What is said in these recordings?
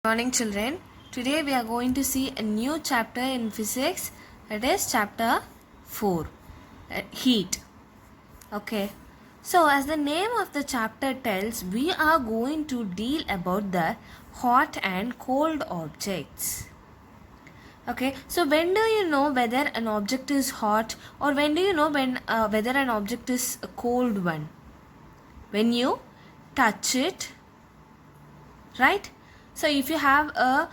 Morning children. Today we are going to see a new chapter in physics, that is chapter 4, heat. Okay. So as the name of the chapter tells, we are going to deal about the hot and cold objects. Okay. So when do you know whether an object is hot, or when do you know whether an object is a cold one? When you touch it, right? So if you have a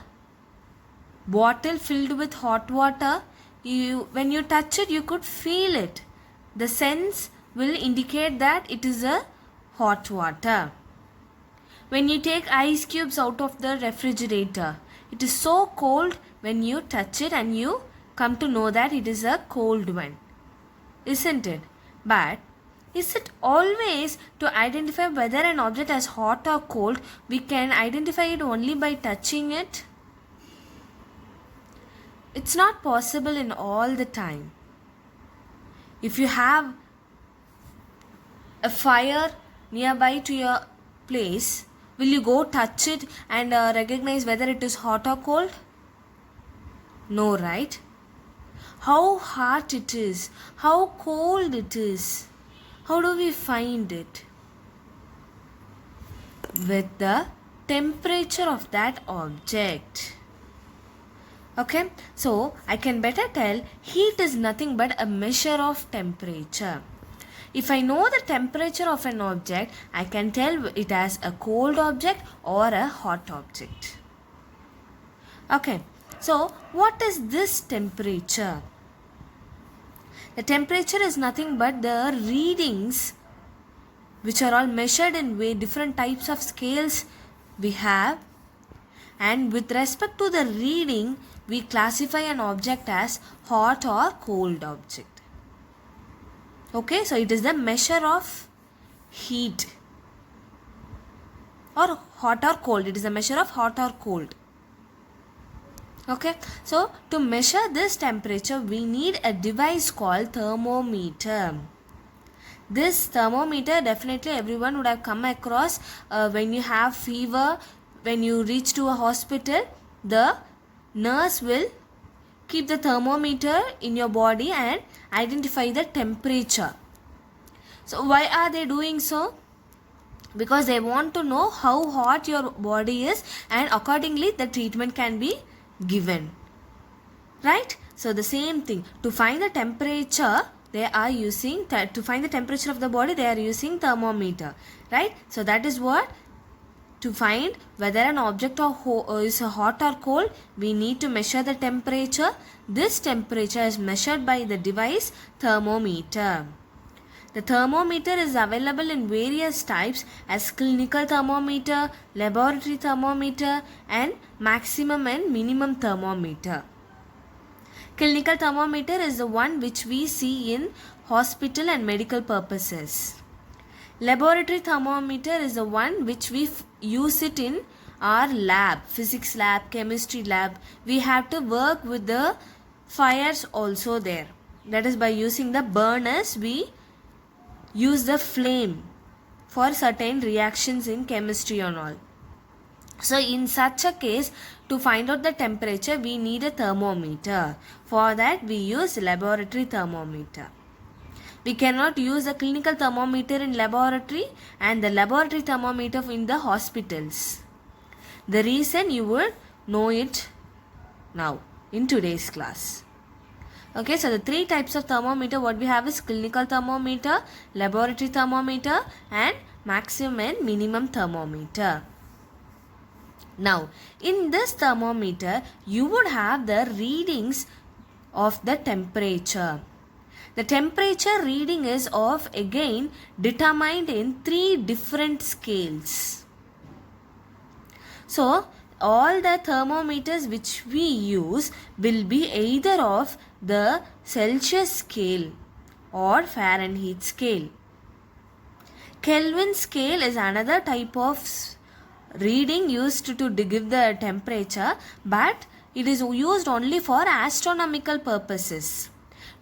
bottle filled with hot water, when you touch it, you could feel it. The sense will indicate that it is a hot water. When you take ice cubes out of the refrigerator, it is so cold when you touch it and you come to know that it is a cold one, isn't it? But is it always to identify whether an object is hot or cold? We can identify it only by touching it. It's not possible in all the time. If you have a fire nearby to your place, will you go touch it and recognize whether it is hot or cold? No, right? How hot it is, how cold it is. How do we find it? With the temperature of that object. Okay, so I can better tell heat is nothing but a measure of temperature. If I know the temperature of an object, I can tell it as a cold object or a hot object. Okay, so what is this temperature? The temperature is nothing but the readings which are all measured in different types of scales we have, and with respect to the reading we classify an object as hot or cold object. Okay, so it is the measure of heat or hot or cold. It is a measure of hot or cold. Okay, so to measure this temperature we need a device called thermometer. This thermometer definitely everyone would have come across when you have fever. When you reach to a hospital, the nurse will keep the thermometer in your body and identify the temperature. So why are they doing so? Because they want to know how hot your body is, and accordingly the treatment can be given, right? So the same thing, to find the temperature they are using, to find the temperature of the body they are using thermometer, right? So that is what, to find whether an object is hot or cold, we need to measure the temperature. This temperature is measured by the device thermometer. The thermometer is available in various types as clinical thermometer, laboratory thermometer, and maximum and minimum thermometer. Clinical thermometer is the one which we see in hospital and medical purposes. Laboratory thermometer is the one which we use it in our lab, physics lab, chemistry lab. We have to work with the fires also there. That is, by using the burners we use the flame for certain reactions in chemistry and all. So in such a case, to find out the temperature we need a thermometer. For that we use laboratory thermometer. We cannot use a clinical thermometer in laboratory and the laboratory thermometer in the hospitals. The reason you will know it now in today's class. Okay, so the three types of thermometer what we have is clinical thermometer, laboratory thermometer, and maximum and minimum thermometer. Now, in this thermometer, you would have the readings of the temperature. The temperature reading is again determined in 3 different scales. So, all the thermometers which we use will be either of the Celsius scale or Fahrenheit scale. Kelvin scale is another type of reading used to give the temperature, but it is used only for astronomical purposes,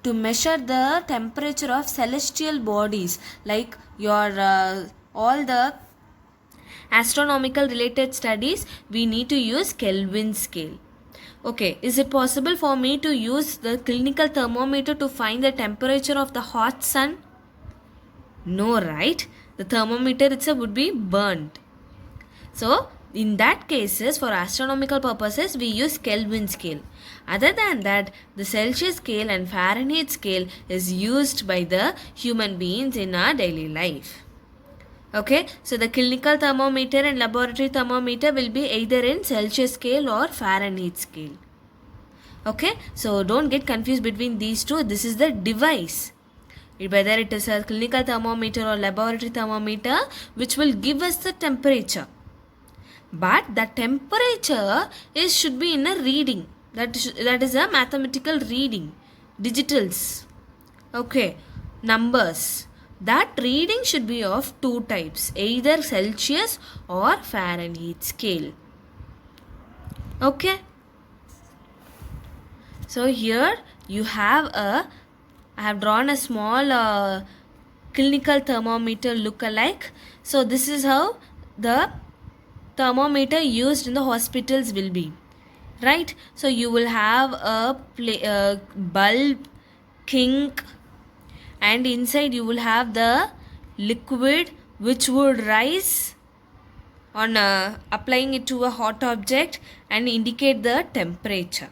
to measure the temperature of celestial bodies like your all the Astronomical related studies, we need to use Kelvin scale. Okay, is it possible for me to use the clinical thermometer to find the temperature of the hot sun? No, right? The thermometer itself would be burnt. So, in that cases, for astronomical purposes, we use Kelvin scale. Other than that, the Celsius scale and Fahrenheit scale is used by the human beings in our daily life. Okay, so the clinical thermometer and laboratory thermometer will be either in Celsius scale or Fahrenheit scale. Okay, so don't get confused between these two. This is the device. Whether it is a clinical thermometer or laboratory thermometer, which will give us the temperature. But the temperature should be in a reading. That is a mathematical reading. Digitals. Okay, numbers. That reading should be of two types, either Celsius or Fahrenheit scale. Okay. So here you have I have drawn a small clinical thermometer look-alike. So this is how the thermometer used in the hospitals will be. Right? So you will have a bulb, kink, and inside you will have the liquid which would rise on applying it to a hot object and indicate the temperature.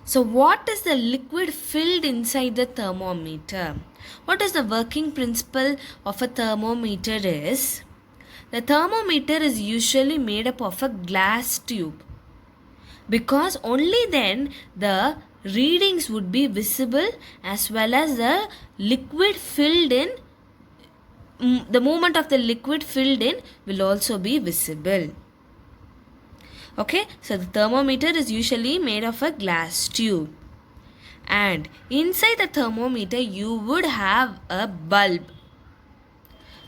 So what is the liquid filled inside the thermometer? What is the working principle of a thermometer is? The thermometer is usually made up of a glass tube, because only then the readings would be visible as well as the liquid filled in, the movement of the liquid filled in will also be visible. Okay, so the thermometer is usually made of a glass tube, and inside the thermometer you would have a bulb.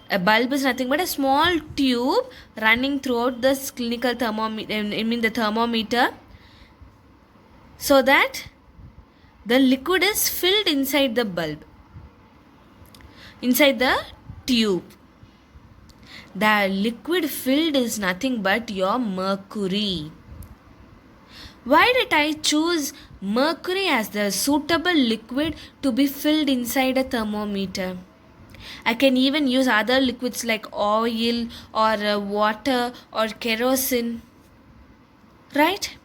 A bulb is nothing but a small tube running throughout the clinical thermometer, the thermometer, so that the liquid is filled inside the bulb, inside the tube. The liquid filled is nothing but your mercury. Why did I choose mercury as the suitable liquid to be filled inside a thermometer? I can even use other liquids like oil or water or kerosene. Right?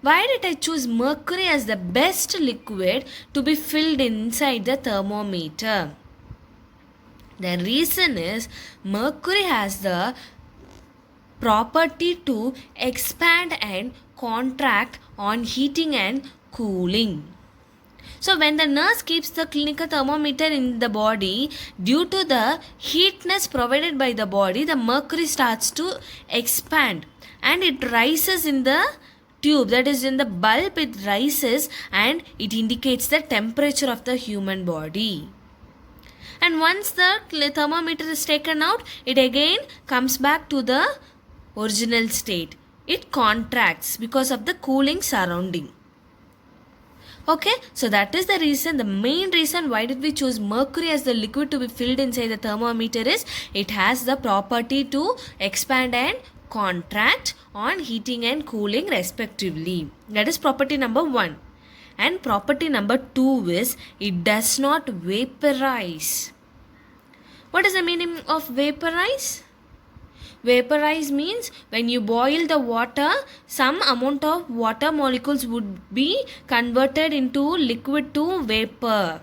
Why did I choose mercury as the best liquid to be filled inside the thermometer? The reason is mercury has the property to expand and contract on heating and cooling. So when the nurse keeps the clinical thermometer in the body, due to the heatness provided by the body, the mercury starts to expand and it rises in the tube, that is in the bulb. It rises and it indicates the temperature of the human body. And once the thermometer is taken out, it again comes back to the original state. It contracts because of the cooling surrounding. Okay, so that is the reason, the main reason why did we choose mercury as the liquid to be filled inside the thermometer is it has the property to expand and contract on heating and cooling respectively. That is property number 1. And property number 2 is it does not vaporize. What is the meaning of vaporize? Vaporize means when you boil the water, some amount of water molecules would be converted into liquid to vapor.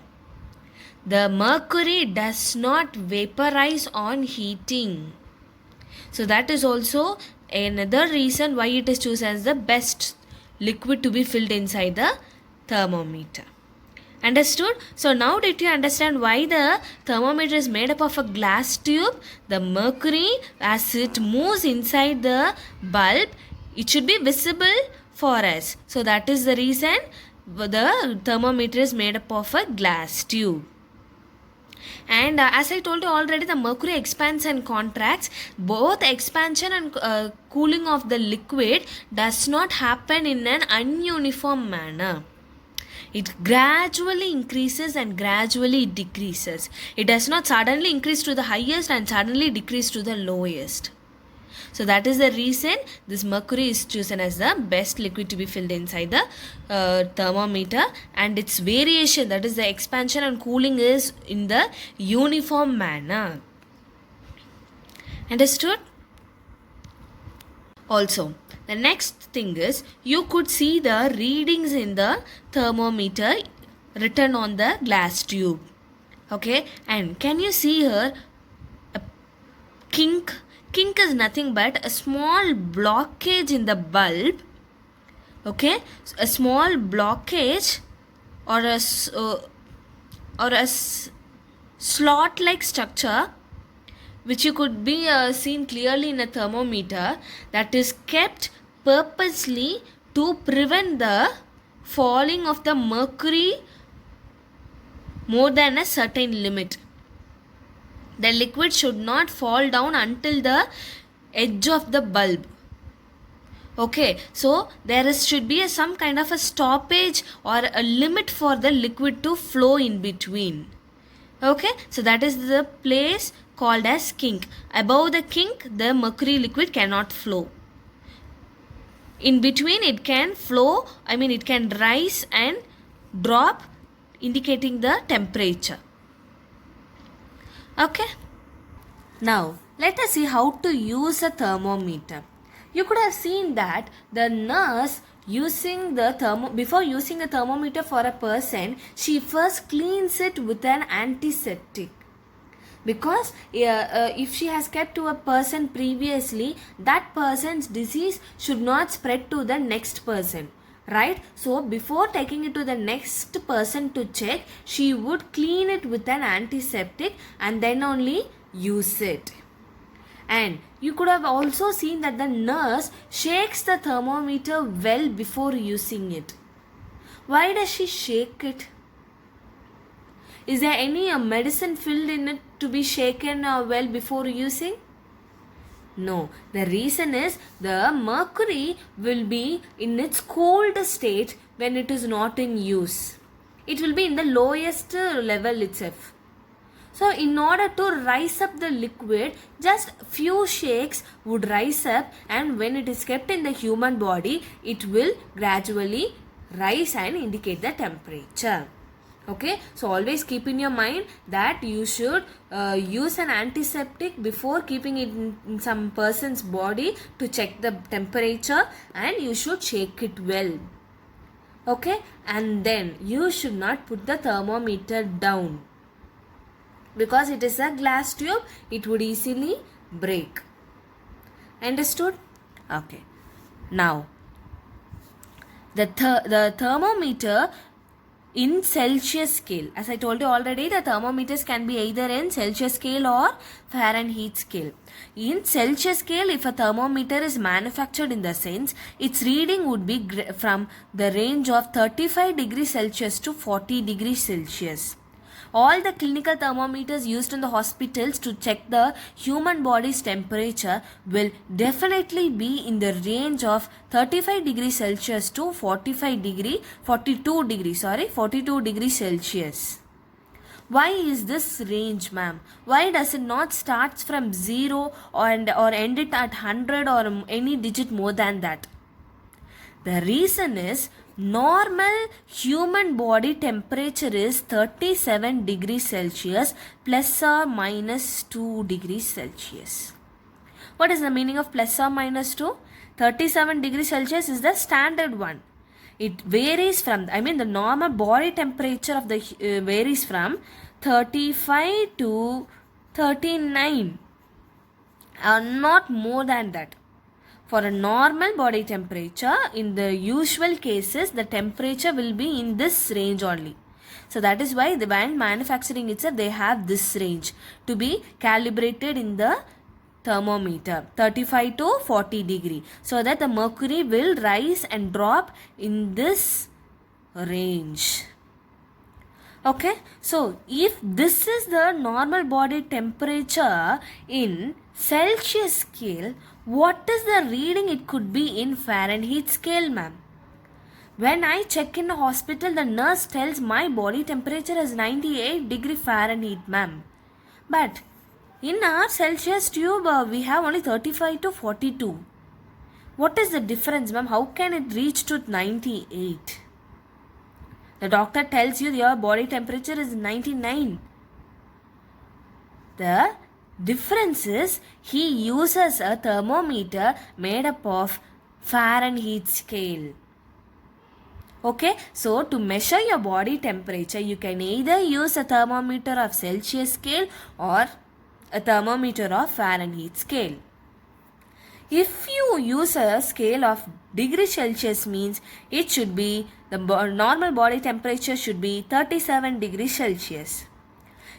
The mercury does not vaporize on heating. So that is also another reason why it is chosen as the best liquid to be filled inside the thermometer. Understood? So now did you understand why the thermometer is made up of a glass tube? The mercury, as it moves inside the bulb, it should be visible for us. So that is the reason the thermometer is made up of a glass tube. And as I told you already, the mercury expands and contracts. Both expansion and cooling of the liquid does not happen in an ununiform manner. It gradually increases and gradually decreases. It does not suddenly increase to the highest and suddenly decrease to the lowest. So that is the reason this mercury is chosen as the best liquid to be filled inside the thermometer, and its variation, that is the expansion and cooling, is in the uniform manner. Understood? Also, the next thing is you could see the readings in the thermometer written on the glass tube. Okay, and can you see here a kink? Kink is nothing but a small blockage in the bulb. Okay, a small blockage or a slot like structure which you could be seen clearly in a thermometer, that is kept purposely to prevent the falling of the mercury more than a certain limit. The liquid should not fall down until the edge of the bulb. Okay, so should be some kind of a stoppage or a limit for the liquid to flow in between. Okay, so that is the place called as kink. Above the kink, the mercury liquid cannot flow. In between, it can flow, it can rise and drop, indicating the temperature. Okay, now let us see how to use a thermometer. You could have seen that the nurse before using a thermometer for a person, she first cleans it with an antiseptic. Because if she has kept to a person previously, that person's disease should not spread to the next person, right? So before taking it to the next person to check, she would clean it with an antiseptic and then only use it. And you could have also seen that the nurse shakes the thermometer well before using it. Why does she shake it? Is there any medicine filled in it to be shaken well before using? No. The reason is the mercury will be in its cold state when it is not in use. It will be in the lowest level itself. So in order to rise up the liquid, just few shakes would rise up, and when it is kept in the human body, it will gradually rise and indicate the temperature. Okay, so always keep in your mind that you should use an antiseptic before keeping it in some person's body to check the temperature, and you should shake it well. Okay, and then you should not put the thermometer down, because it is a glass tube, it would easily break. Understood? Okay, now the thermometer in Celsius scale. As I told you already, the thermometers can be either in Celsius scale or Fahrenheit scale. In Celsius scale, if a thermometer is manufactured in the sense, its reading would be from the range of 35 degrees Celsius to 40 degrees Celsius. All the clinical thermometers used in the hospitals to check the human body's temperature will definitely be in the range of 35 degrees Celsius to 42 degrees Celsius. Why is this range, ma'am? Why does it not start from 0 or end it at 100 or any digit more than that? The reason is normal human body temperature is 37 degrees Celsius plus or minus 2 degrees Celsius. What is the meaning of plus or minus 2? 37 degrees Celsius is the standard one. It varies from, the normal body temperature of the varies from 35 to 39 not more than that. For a normal body temperature, in the usual cases, the temperature will be in this range only. So that is why when manufacturing itself, they have this range to be calibrated in the thermometer, 35 to 40 degree, so that the mercury will rise and drop in this range. Okay, so if this is the normal body temperature in Celsius scale, what is the reading it could be in Fahrenheit scale, ma'am? When I check in the hospital, the nurse tells my body temperature is 98 degree Fahrenheit, ma'am. But In our Celsius tube, we have only 35 to 42. What is the difference, ma'am? How can it reach to 98? The doctor tells you your body temperature is 99. The difference is he uses a thermometer made up of Fahrenheit scale. Okay, so to measure your body temperature, you can either use a thermometer of Celsius scale or a thermometer of Fahrenheit scale. If you use a scale of degree Celsius, means it should be, the normal body temperature should be 37 degrees Celsius.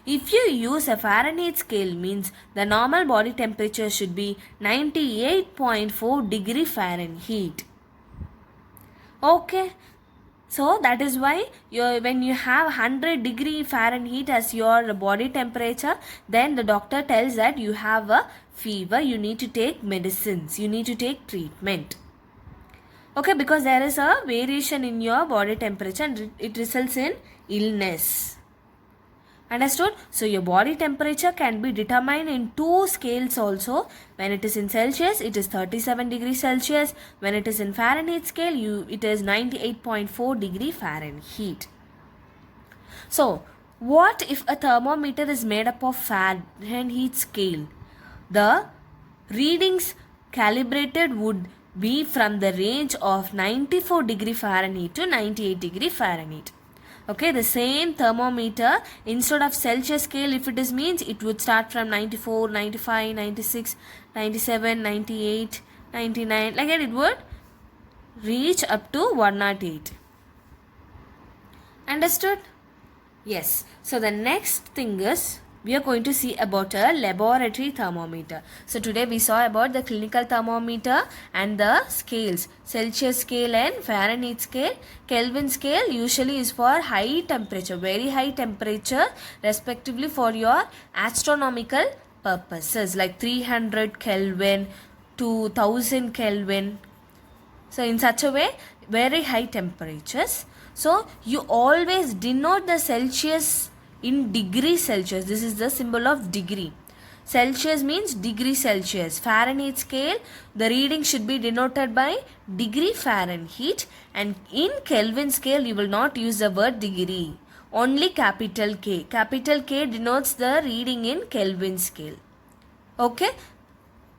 If you use a Fahrenheit scale, means the normal body temperature should be 98.4 degree Fahrenheit. Okay, so that is why when you have 100 degree Fahrenheit as your body temperature, then the doctor tells that you have a fever, you need to take medicines, you need to take treatment. Okay, because there is a variation in your body temperature and it results in illness. Understood? So your body temperature can be determined in two scales also. When it is in Celsius, it is 37 degrees Celsius. When it is in Fahrenheit scale, it is 98.4 degree Fahrenheit. So, what if a thermometer is made up of Fahrenheit scale? The readings calibrated would be from the range of 94 degree Fahrenheit to 98 degree Fahrenheit. Okay, the same thermometer, instead of Celsius scale, if it is means, it would start from 94, 95, 96, 97, 98, 99. Like that, it would reach up to 108. Understood? Yes. So the next thing is, we are going to see about a laboratory thermometer. So today we saw about the clinical thermometer and the scales. Celsius scale and Fahrenheit scale. Kelvin scale usually is for high temperature, very high temperature, respectively for your astronomical purposes, like 300 Kelvin to 1000 Kelvin. So in such a way, very high temperatures. So you always denote the Celsius in degree Celsius. This is the symbol of degree. Celsius means degree Celsius. Fahrenheit scale, the reading should be denoted by degree Fahrenheit, and in Kelvin scale you will not use the word degree. Only capital K. Capital K denotes the reading in Kelvin scale. Okay.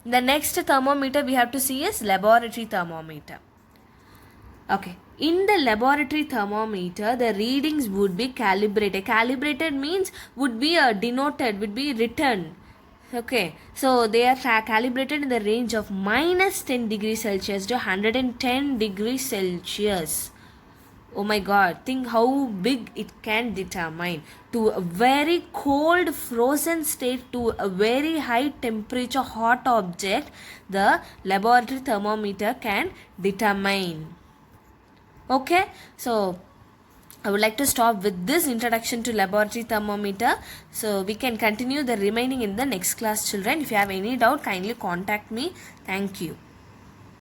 The next thermometer we have to see is laboratory thermometer. Okay. In the laboratory thermometer, the readings would be calibrated. Calibrated means would be denoted, would be written. Okay, so they are calibrated in the range of minus 10 degrees Celsius to 110 degrees Celsius. Oh my God, think how big it can determine. To a very cold frozen state to a very high temperature hot object, the laboratory thermometer can determine. Okay, so I would like to stop with this introduction to laboratory thermometer. So we can continue the remaining in the next class, children. If you have any doubt, kindly contact me. Thank you.